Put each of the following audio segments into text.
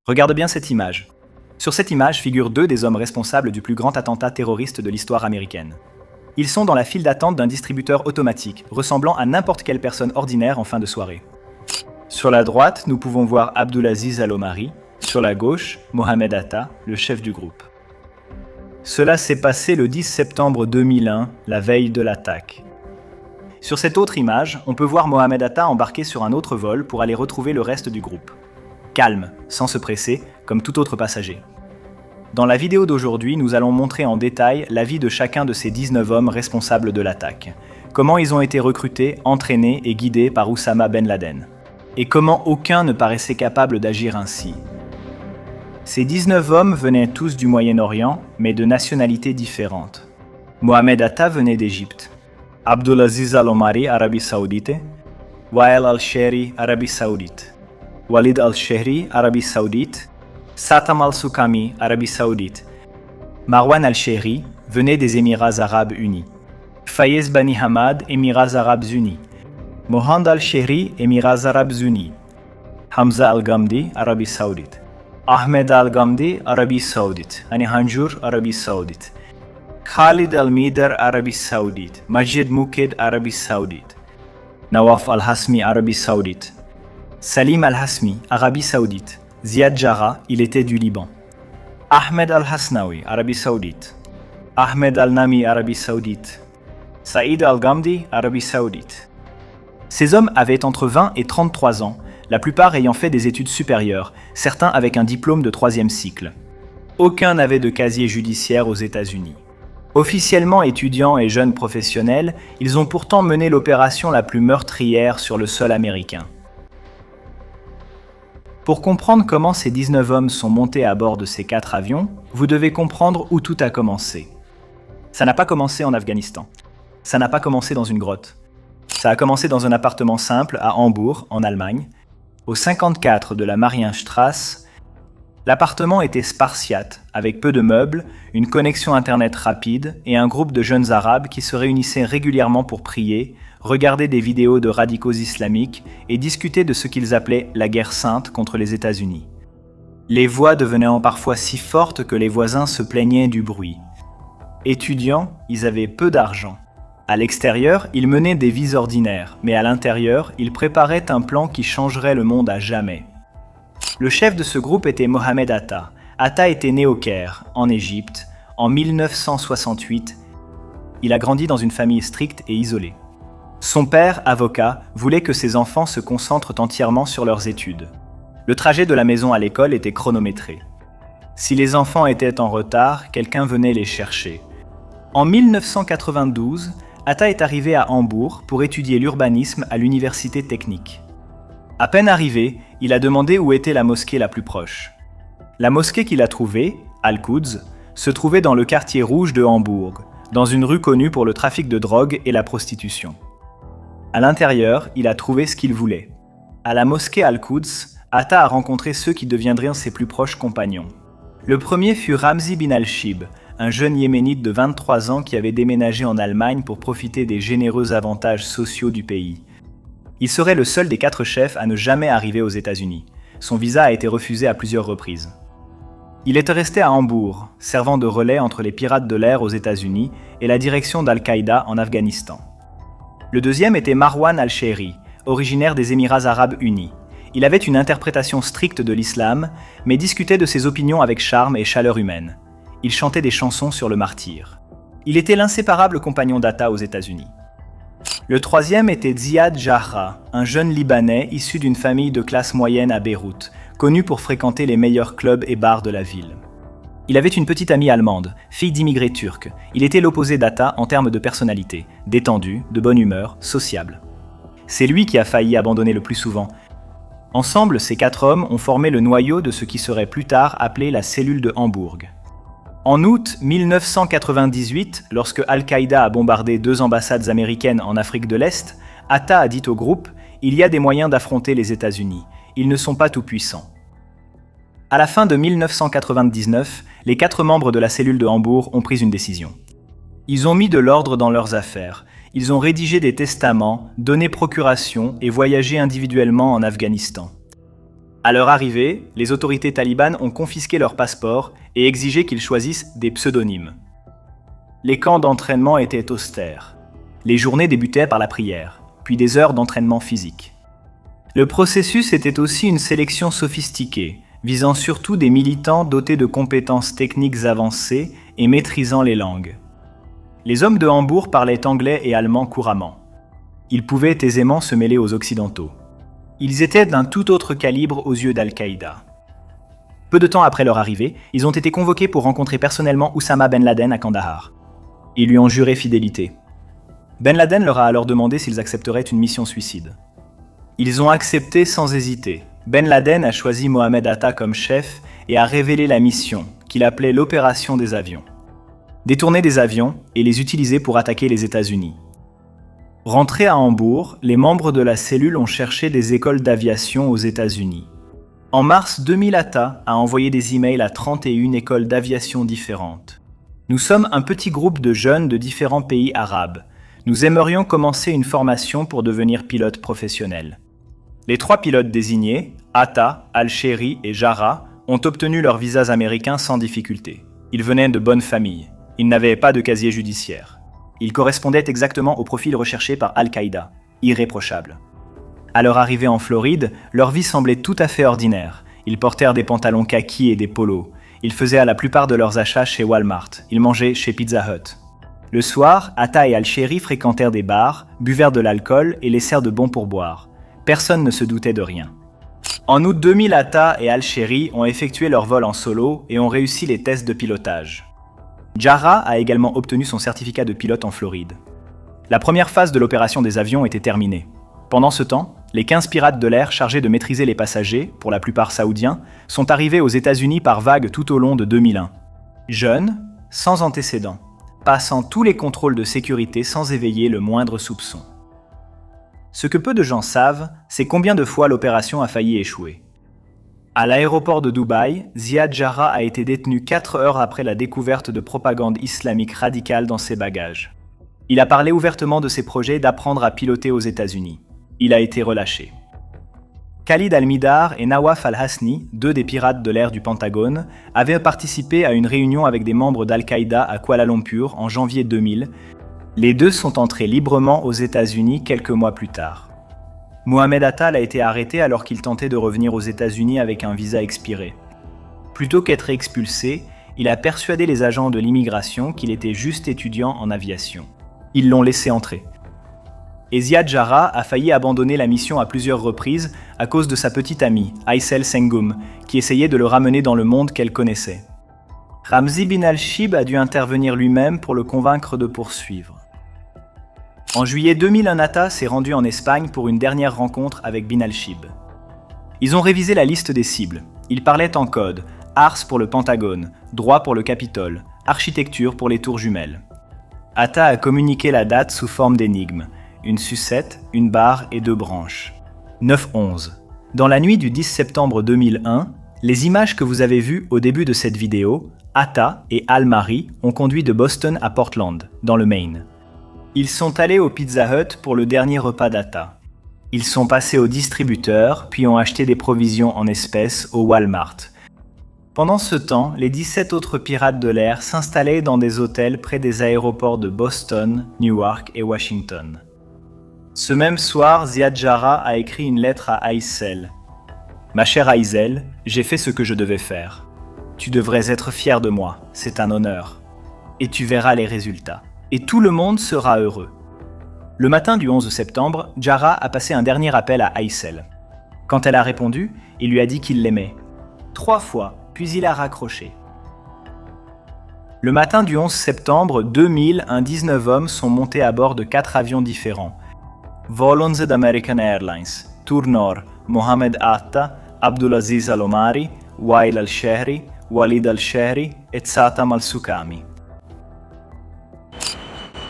Regarde bien cette image. Sur cette image figurent deux des hommes responsables du plus grand attentat terroriste de l'histoire américaine. Ils sont dans la file d'attente d'un distributeur automatique, ressemblant à n'importe quelle personne ordinaire en fin de soirée. Sur la droite, nous pouvons voir Abdulaziz Al-Omari. Sur la gauche, Mohamed Atta, le chef du groupe. Cela s'est passé le 10 septembre 2001, la veille de l'attaque. Sur cette autre image, on peut voir Mohamed Atta embarquer sur un autre vol pour aller retrouver le reste du groupe. Calme, sans se presser, comme tout autre passager. Dans la vidéo d'aujourd'hui, nous allons montrer en détail la vie de chacun de ces 19 hommes responsables de l'attaque. Comment ils ont été recrutés, entraînés et guidés par Oussama Ben Laden. Et comment aucun ne paraissait capable d'agir ainsi. Ces 19 hommes venaient tous du Moyen-Orient, mais de nationalités différentes. Mohamed Atta venait d'Égypte. Abdulaziz Al-Omari, Arabie Saoudite. Wael Al-Shehri, Arabie Saoudite. Walid Al-Shehri, Arabie Saoudite. Satam Al-Soukami, Arabie Saoudite. Marwan Al-Shehri venait des Émirats Arabes Unis. Fayez Bani Hamad, Émirats Arabes Unis. Mohand Al-Shehri, Émirats Arabes Unis. Hamza Al-Ghamdi, Arabie Saoudite. Ahmed Al-Ghamdi, Arabie Saoudite. Hani Hanjour, Arabie Saoudite. Khalid Al-Midar, Arabie Saoudite. Majid Mouked, Arabie Saoudite. Nawaf Al-Hasmi, Arabie Saoudite. Salim Al-Hasmi, Arabie Saoudite. Ziad Jarrah, il était du Liban. Ahmed Al-Hasnaoui, Arabie Saoudite. Ahmed Al-Nami, Arabie Saoudite. Saïd Al-Ghamdi, Arabie Saoudite. Ces hommes avaient entre 20 et 33 ans, la plupart ayant fait des études supérieures, certains avec un diplôme de 3e cycle. Aucun n'avait de casier judiciaire aux États-Unis. Officiellement étudiants et jeunes professionnels, ils ont pourtant mené l'opération la plus meurtrière sur le sol américain. Pour comprendre comment ces 19 hommes sont montés à bord de ces 4 avions, vous devez comprendre où tout a commencé. Ça n'a pas commencé en Afghanistan. Ça n'a pas commencé dans une grotte. Ça a commencé dans un appartement simple à Hambourg, en Allemagne. Au 54 de la Marienstrasse, l'appartement était spartiate, avec peu de meubles, une connexion internet rapide et un groupe de jeunes arabes qui se réunissaient régulièrement pour prier, regarder des vidéos de radicaux islamiques et discuter de ce qu'ils appelaient la guerre sainte contre les États-Unis. Les voix devenaient parfois si fortes que les voisins se plaignaient du bruit. Étudiants, ils avaient peu d'argent. À l'extérieur, ils menaient des vies ordinaires, mais à l'intérieur, ils préparaient un plan qui changerait le monde à jamais. Le chef de ce groupe était Mohamed Atta. Atta était né au Caire, en Égypte, en 1968. Il a grandi dans une famille stricte et isolée. Son père, avocat, voulait que ses enfants se concentrent entièrement sur leurs études. Le trajet de la maison à l'école était chronométré. Si les enfants étaient en retard, quelqu'un venait les chercher. En 1992, Atta est arrivé à Hambourg pour étudier l'urbanisme à l'université technique. À peine arrivé, il a demandé où était la mosquée la plus proche. La mosquée qu'il a trouvée, Al-Quds, se trouvait dans le quartier rouge de Hambourg, dans une rue connue pour le trafic de drogue et la prostitution. À l'intérieur, il a trouvé ce qu'il voulait. À la mosquée Al-Quds, Atta a rencontré ceux qui deviendraient ses plus proches compagnons. Le premier fut Ramzi bin al-Shib, un jeune yéménite de 23 ans qui avait déménagé en Allemagne pour profiter des généreux avantages sociaux du pays. Il serait le seul des 4 chefs à ne jamais arriver aux États-Unis. Son visa a été refusé à plusieurs reprises. Il était resté à Hambourg, servant de relais entre les pirates de l'air aux États-Unis et la direction d'Al-Qaïda en Afghanistan. Le deuxième était Marwan Al-Shehri, originaire des Émirats Arabes Unis. Il avait une interprétation stricte de l'islam, mais discutait de ses opinions avec charme et chaleur humaine. Il chantait des chansons sur le martyr. Il était l'inséparable compagnon d'Atta aux États-Unis. Le troisième était Ziad Jarrah, un jeune Libanais issu d'une famille de classe moyenne à Beyrouth, connu pour fréquenter les meilleurs clubs et bars de la ville. Il avait une petite amie allemande, fille d'immigrés turcs. Il était l'opposé d'Atta en termes de personnalité, détendu, de bonne humeur, sociable. C'est lui qui a failli abandonner le plus souvent. Ensemble, ces 4 hommes ont formé le noyau de ce qui serait plus tard appelé la cellule de Hambourg. En août 1998, lorsque Al-Qaïda a bombardé 2 ambassades américaines en Afrique de l'Est, Atta a dit au groupe « Il y a des moyens d'affronter les États-Unis. Ils ne sont pas tout-puissants. » À la fin de 1999, les 4 membres de la cellule de Hambourg ont pris une décision. Ils ont mis de l'ordre dans leurs affaires. Ils ont rédigé des testaments, donné procuration et voyagé individuellement en Afghanistan. À leur arrivée, les autorités talibanes ont confisqué leurs passeports et exigé qu'ils choisissent des pseudonymes. Les camps d'entraînement étaient austères. Les journées débutaient par la prière, puis des heures d'entraînement physique. Le processus était aussi une sélection sophistiquée, visant surtout des militants dotés de compétences techniques avancées et maîtrisant les langues. Les hommes de Hambourg parlaient anglais et allemand couramment. Ils pouvaient aisément se mêler aux Occidentaux. Ils étaient d'un tout autre calibre aux yeux d'Al-Qaïda. Peu de temps après leur arrivée, ils ont été convoqués pour rencontrer personnellement Oussama Ben Laden à Kandahar. Ils lui ont juré fidélité. Ben Laden leur a alors demandé s'ils accepteraient une mission suicide. Ils ont accepté sans hésiter. Ben Laden a choisi Mohamed Atta comme chef et a révélé la mission, qu'il appelait l'opération des avions. Détourner des avions et les utiliser pour attaquer les États-Unis. Rentrés à Hambourg, les membres de la cellule ont cherché des écoles d'aviation aux États-Unis. En mars 2000, Atta a envoyé des emails à 31 écoles d'aviation différentes. Nous sommes un petit groupe de jeunes de différents pays arabes. Nous aimerions commencer une formation pour devenir pilote professionnel. Les 3 pilotes désignés, Atta, Al-Shehri et Jarrah, ont obtenu leurs visas américains sans difficulté. Ils venaient de bonnes familles. Ils n'avaient pas de casier judiciaire. Ils correspondaient exactement au profil recherché par Al-Qaïda, irréprochable. À leur arrivée en Floride, leur vie semblait tout à fait ordinaire. Ils portèrent des pantalons kaki et des polos. Ils faisaient la plupart de leurs achats chez Walmart. Ils mangeaient chez Pizza Hut. Le soir, Atta et Al-Shehri fréquentèrent des bars, buvèrent de l'alcool et laissèrent de bons pourboires. Personne ne se doutait de rien. En août 2000, Atta et Al-Shehri ont effectué leur vol en solo et ont réussi les tests de pilotage. Jarrah a également obtenu son certificat de pilote en Floride. La première phase de l'opération des avions était terminée. Pendant ce temps, les 15 pirates de l'air chargés de maîtriser les passagers, pour la plupart saoudiens, sont arrivés aux États-Unis par vagues tout au long de 2001. Jeunes, sans antécédents, passant tous les contrôles de sécurité sans éveiller le moindre soupçon. Ce que peu de gens savent, c'est combien de fois l'opération a failli échouer. À l'aéroport de Dubaï, Ziad Jarrah a été détenu 4 heures après la découverte de propagande islamique radicale dans ses bagages. Il a parlé ouvertement de ses projets d'apprendre à piloter aux États-Unis. Il a été relâché. Khalid Al-Midar et Nawaf Al-Hasni, 2 des pirates de l'air du Pentagone, avaient participé à une réunion avec des membres d'Al-Qaïda à Kuala Lumpur en janvier 2000. Les 2 sont entrés librement aux États-Unis quelques mois plus tard. Mohamed Atta a été arrêté alors qu'il tentait de revenir aux États-Unis avec un visa expiré. Plutôt qu'être expulsé, il a persuadé les agents de l'immigration qu'il était juste étudiant en aviation. Ils l'ont laissé entrer. Et Ziad Jarrah a failli abandonner la mission à plusieurs reprises à cause de sa petite amie, Aysel Sengoum, qui essayait de le ramener dans le monde qu'elle connaissait. Ramzi bin al-Shib a dû intervenir lui-même pour le convaincre de poursuivre. En juillet 2000, Atta s'est rendu en Espagne pour une dernière rencontre avec bin al-Shib. Ils ont révisé la liste des cibles. Ils parlaient en code, Ars pour le Pentagone, droit pour le Capitole, architecture pour les tours jumelles. Atta a communiqué la date sous forme d'énigme, une sucette, une barre et 2 branches. 9-11. Dans la nuit du 10 septembre 2001, les images que vous avez vues au début de cette vidéo, Atta et Al-Mari ont conduit de Boston à Portland, dans le Maine. Ils sont allés au Pizza Hut pour le dernier repas d'Atta. Ils sont passés au distributeur, puis ont acheté des provisions en espèces au Walmart. Pendant ce temps, les 17 autres pirates de l'air s'installaient dans des hôtels près des aéroports de Boston, Newark et Washington. Ce même soir, Ziad Jarrah a écrit une lettre à Aysel. « Ma chère Aysel, j'ai fait ce que je devais faire. Tu devrais être fier de moi, c'est un honneur. Et tu verras les résultats. Et tout le monde sera heureux. » Le matin du 11 septembre, Jarrah a passé un dernier appel à Aysel. Quand elle a répondu, il lui a dit qu'il l'aimait. 3 fois, puis il a raccroché. Le matin du 11 septembre 2000, 19 hommes sont montés à bord de 4 avions différents. Vol 11 d'American Airlines, Tournor, Mohamed Atta, Abdulaziz Al-Omari, Wael Al-Shehri, Walid Al-Shehri et Satam Al-Soukami.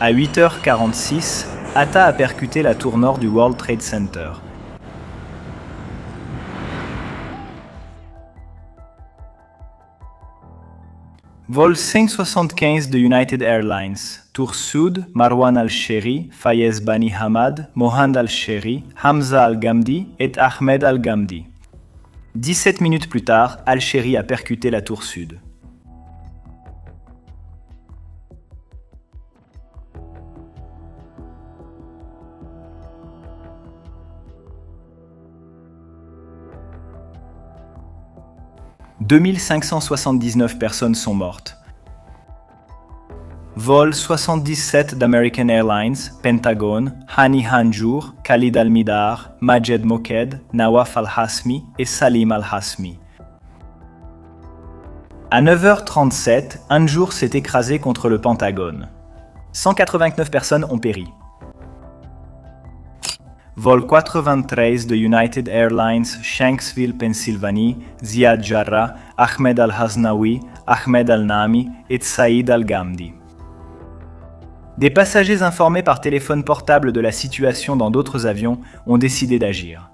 À 8h46, Atta a percuté la tour nord du World Trade Center. Vol 575 de United Airlines, Tour Sud, Marwan Al-Shehri, Fayez Bani Hamad, Mohand Al-Shehri, Hamza Al-Ghamdi et Ahmed Al-Ghamdi. 17 minutes plus tard, Al-Shehri a percuté la tour sud. « 2579 personnes sont mortes. Vol 77 d'American Airlines, Pentagone, Hani Hanjour, Khalid Al-Midar, Majed Moked, Nawaf Al-Hasmi et Salim Al-Hasmi. À 9h37, Hanjour s'est écrasé contre le Pentagone. 189 personnes ont péri. Vol 93 de United Airlines, Shanksville, Pennsylvanie, Ziad Jarrah, Ahmed Al-Haznawi, Ahmed Al-Nami et Saïd Al-Ghamdi. Des passagers informés par téléphone portable de la situation dans d'autres avions ont décidé d'agir.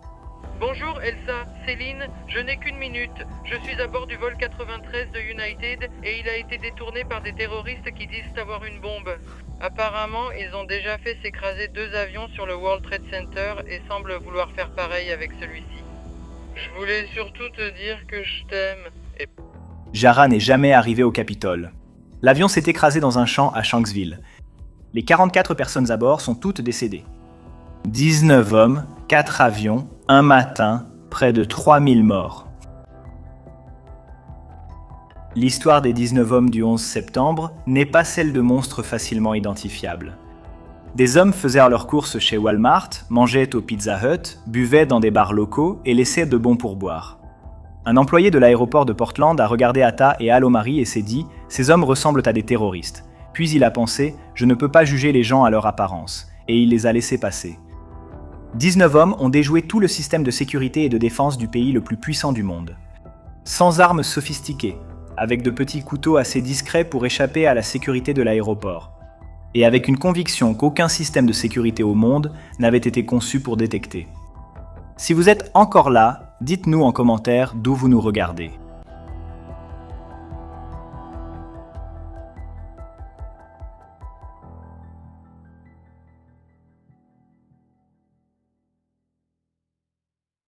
Bonjour Elsa, Céline, je n'ai qu'une minute. Je suis à bord du vol 93 de United et il a été détourné par des terroristes qui disent avoir une bombe. Apparemment, ils ont déjà fait s'écraser 2 avions sur le World Trade Center et semblent vouloir faire pareil avec celui-ci. Je voulais surtout te dire que je t'aime. Jarrah n'est jamais arrivé au Capitole. L'avion s'est écrasé dans un champ à Shanksville. Les 44 personnes à bord sont toutes décédées. 19 hommes, 4 avions, un matin, près de 3000 morts. L'histoire des 19 hommes du 11 septembre n'est pas celle de monstres facilement identifiables. Des hommes faisaient leurs courses chez Walmart, mangeaient au Pizza Hut, buvaient dans des bars locaux et laissaient de bons pourboires. Un employé de l'aéroport de Portland a regardé Atta et Al-Omari et s'est dit « Ces hommes ressemblent à des terroristes ». Puis il a pensé « Je ne peux pas juger les gens à leur apparence » et il les a laissés passer. 19 hommes ont déjoué tout le système de sécurité et de défense du pays le plus puissant du monde. Sans armes sophistiquées, avec de petits couteaux assez discrets pour échapper à la sécurité de l'aéroport. Et avec une conviction qu'aucun système de sécurité au monde n'avait été conçu pour détecter. Si vous êtes encore là, dites-nous en commentaire d'où vous nous regardez.